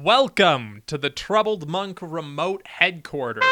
Welcome to the Troubled Monk remote headquarters.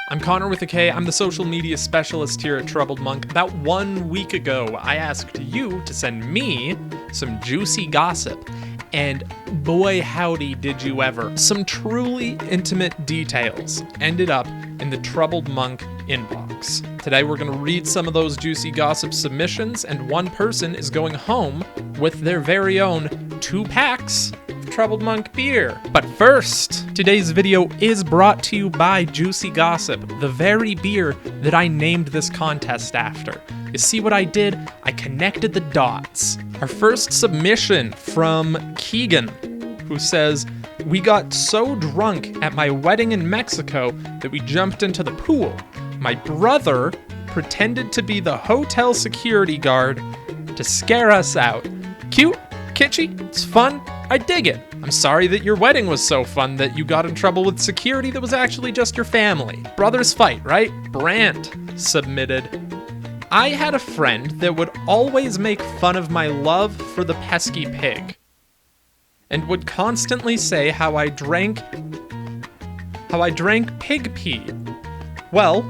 I'm Connor with a K. I'm the social media specialist here at Troubled Monk. About 1 week ago, I asked you to send me some juicy gossip. And boy howdy did you ever. Some truly intimate details ended up in the Troubled Monk inbox. Today we're going to read some of those juicy gossip submissions, and one person is going home with their very own 2 packs of Troubled Monk beer. But first, today's video is brought to you by Juicy Gossip, the very beer that I named this contest after. You see what I did? I connected the dots. Our first submission from Keegan, who says, "We got so drunk at my wedding in Mexico that we jumped into the pool. My brother pretended to be the hotel security guard to scare us out. Cute, kitschy, it's fun, I dig it. I'm sorry that your wedding was so fun that you got in trouble with security that was actually just your family. Brothers fight, right?" Brant submitted, "I had a friend that would always make fun of my love for the pesky pig, and would constantly say how I drank pig pee. Well,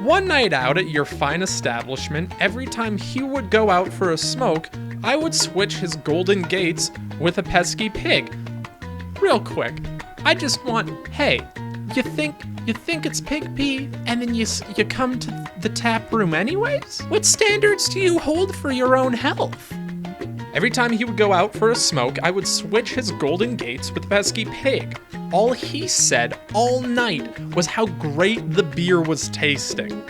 one night out at your fine establishment, every time he would go out for a smoke, I would switch his golden gates with a pesky pig. Real quick, I just want, hey, you think it's pig pee, and then you come to the tap room anyways? What standards do you hold for your own health? Every time he would go out for a smoke, I would switch his golden gates with pesky pig. All he said all night was how great the beer was tasting.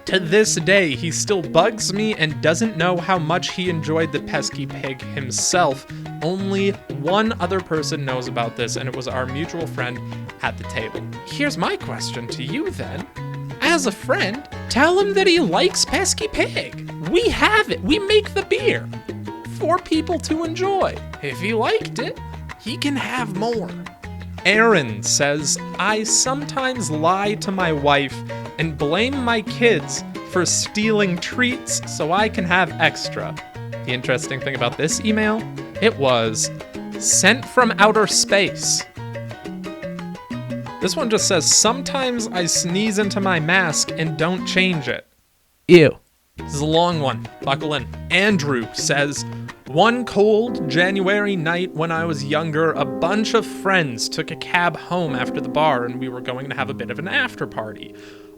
To this day, he still bugs me and doesn't know how much he enjoyed the pesky pig himself. Only one other person knows about this, and it was our mutual friend at the table." Here's my question to you then. As a friend, tell him that he likes pesky pig. We have it. We make the beer for people to enjoy. If he liked it, he can have more. Aaron says, "I sometimes lie to my wife and blame my kids for stealing treats so I can have extra." The interesting thing about this email, it was sent from outer space. This one just says, "Sometimes I sneeze into my mask and don't change it." Ew. This is a long one. Buckle in. Andrew says, "One cold January night when I was younger, a bunch of friends took a cab home after the bar and we were going to have a bit of an after party.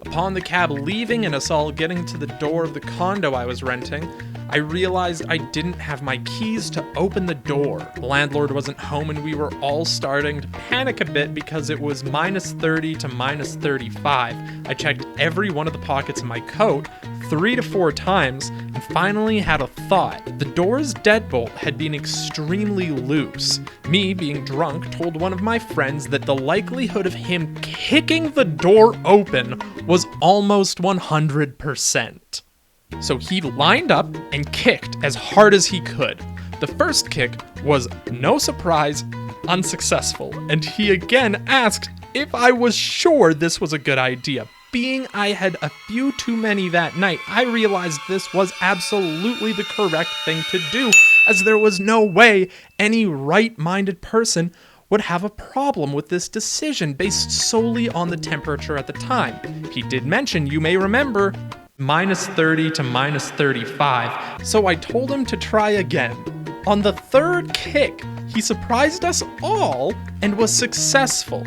Upon the cab leaving and us all getting to the door of the condo I was renting, I realized I didn't have my keys to open the door. The landlord wasn't home and we were all starting to panic a bit because it was -30 to -35. I checked every one of the pockets in my coat 3 to 4 times and finally had a thought. The door's deadbolt had been extremely loose. Me, being drunk, told one of my friends that the likelihood of him kicking the door open was almost 100%. So he lined up and kicked as hard as he could. The first kick was, no surprise, unsuccessful, and he again asked if I was sure this was a good idea. Being I had a few too many that night, I realized this was absolutely the correct thing to do, as there was no way any right-minded person would have a problem with this decision based solely on the temperature at the time. He did mention, you may remember, -30 to -35, so I told him to try again. On the third kick, he surprised us all and was successful.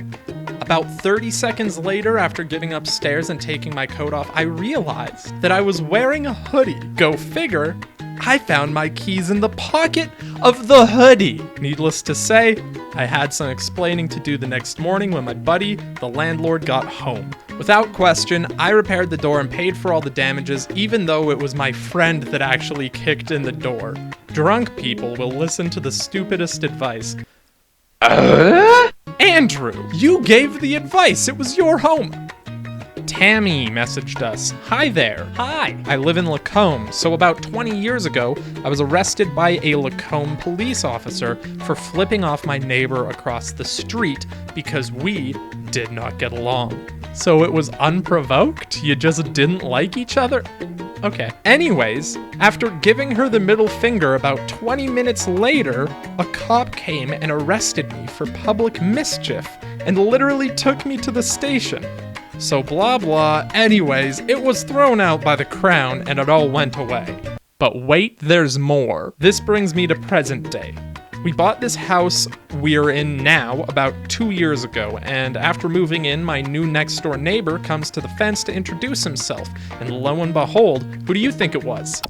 About 30 seconds later, after getting upstairs and taking my coat off, I realized that I was wearing a hoodie. Go figure, I found my keys in the pocket of the hoodie. Needless to say, I had some explaining to do the next morning when my buddy, the landlord, got home. Without question, I repaired the door and paid for all the damages, even though it was my friend that actually kicked in the door. Drunk people will listen to the stupidest advice. Andrew, you gave the advice. It was your home. Tammy messaged us. "Hi there. Hi. I live in Lacombe, so about 20 years ago, I was arrested by a Lacombe police officer for flipping off my neighbor across the street because we did not get along." So it was unprovoked? You just didn't like each other? Okay. Anyways, after giving her the middle finger about 20 minutes later, a cop came and arrested me for public mischief and literally took me to the station. So blah blah. Anyways, it was thrown out by the Crown and it all went away. But wait, there's more. This brings me to present day. We bought this house we're in now about 2 years ago, and after moving in, my new next door neighbor comes to the fence to introduce himself, and lo and behold, who do you think it was?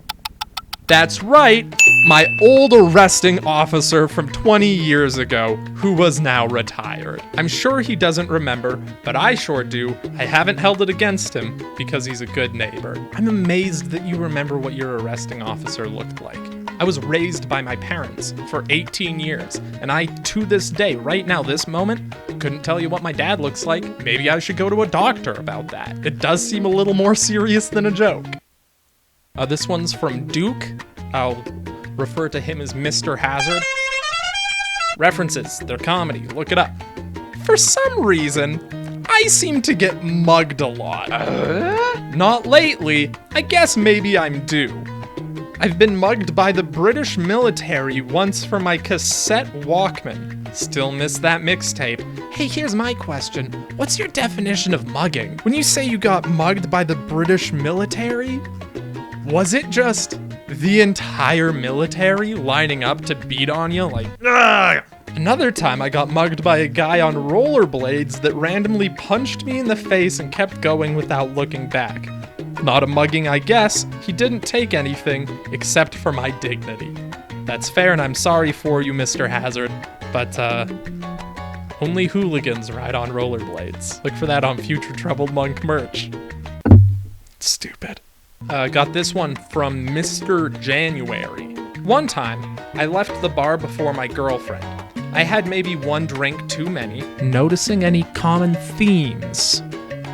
That's right, my old arresting officer from 20 years ago, who was now retired. I'm sure he doesn't remember, but I sure do. I haven't held it against him because he's a good neighbor. I'm amazed that you remember what your arresting officer looked like. I was raised by my parents for 18 years, and I, to this day, right now, this moment, couldn't tell you what my dad looks like. Maybe I should go to a doctor about that. It does seem a little more serious than a joke. This one's from Duke. I'll refer to him as Mr. Hazard. References, they're comedy, look it up. For some reason, I seem to get mugged a lot. Not lately, I guess maybe I'm due. I've been mugged by the British military once for my cassette Walkman. Still miss that mixtape. Hey, here's my question. What's your definition of mugging? When you say you got mugged by the British military, was it just the entire military lining up to beat on you like, ugh? Another time I got mugged by a guy on rollerblades that randomly punched me in the face and kept going without looking back. Not a mugging, I guess. He didn't take anything except for my dignity. That's fair, and I'm sorry for you, Mr. Hazard, but only hooligans ride on rollerblades. Look for that on future Troubled Monk merch. Stupid. Got this one from Mr. January. One time, I left the bar before my girlfriend. I had maybe one drink too many. Noticing any common themes?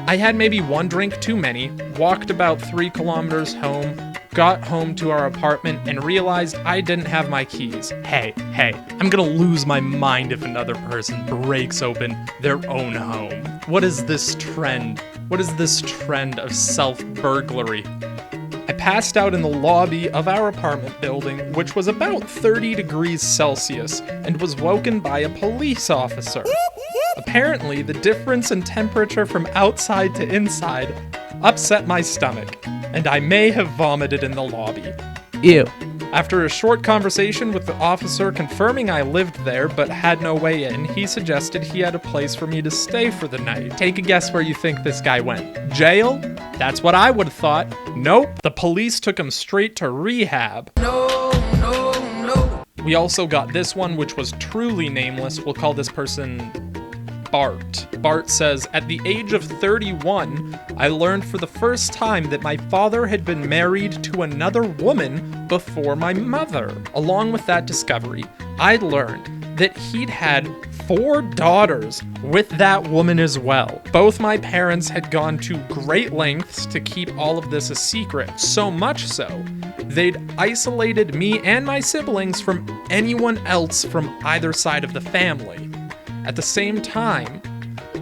I had maybe one drink too many, walked about 3 kilometers home, got home to our apartment, and realized I didn't have my keys. Hey, I'm gonna lose my mind if another person breaks open their own home. What is this trend? What is this trend of self-burglary? I passed out in the lobby of our apartment building, which was about 30 degrees Celsius, and was woken by a police officer. Apparently, the difference in temperature from outside to inside upset my stomach, and I may have vomited in the lobby. Ew. After a short conversation with the officer confirming I lived there but had no way in, he suggested he had a place for me to stay for the night. Take a guess where you think this guy went. Jail? That's what I would have thought. Nope. The police took him straight to rehab. No. We also got this one, which was truly nameless. We'll call this person Bart. Bart says, at the age of 31, I learned for the first time that my father had been married to another woman before my mother. Along with that discovery, I learned that he'd had 4 daughters with that woman as well. Both my parents had gone to great lengths to keep all of this a secret, so much so, they'd isolated me and my siblings from anyone else from either side of the family. At the same time,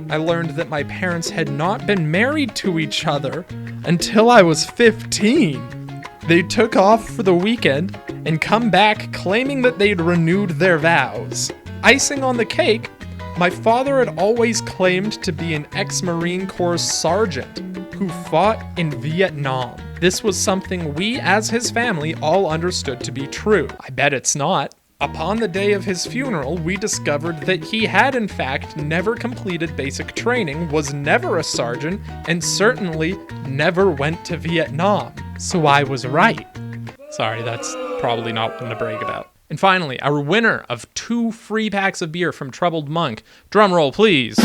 I learned that my parents had not been married to each other until I was 15. They took off for the weekend and come back claiming that they'd renewed their vows. Icing on the cake, my father had always claimed to be an ex-Marine Corps sergeant who fought in Vietnam. This was something we, as his family, all understood to be true. I bet it's not. Upon the day of his funeral, we discovered that he had in fact never completed basic training, was never a sergeant, and certainly never went to Vietnam. So I was right. Sorry, that's probably not one to brag about. And finally, our winner of 2 free packs of beer from Troubled Monk. Drumroll, please.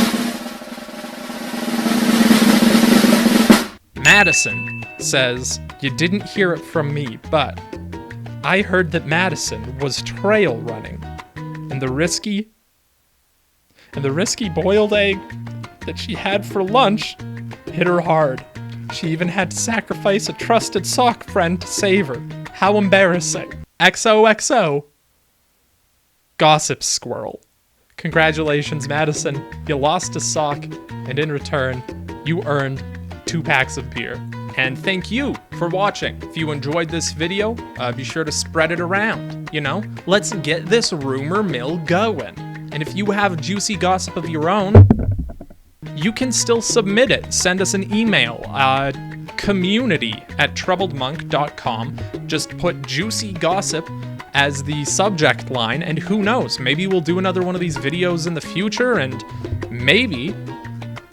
Madison says, you didn't hear it from me, but I heard that Madison was trail running, and the risky boiled egg that she had for lunch hit her hard. She even had to sacrifice a trusted sock friend to save her. How embarrassing. XOXO. Gossip Squirrel. Congratulations, Madison. You lost a sock, and in return, you earned 2 packs of beer. And thank you for watching. If you enjoyed this video, be sure to spread it around. Let's get this rumor mill going. And if you have juicy gossip of your own, you can still submit it. Send us an email, community@troubledmonk.com. Just put juicy gossip as the subject line, and who knows, maybe we'll do another one of these videos in the future, and maybe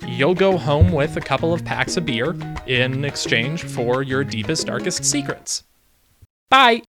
you'll go home with a couple of packs of beer in exchange for your deepest, darkest secrets. Bye!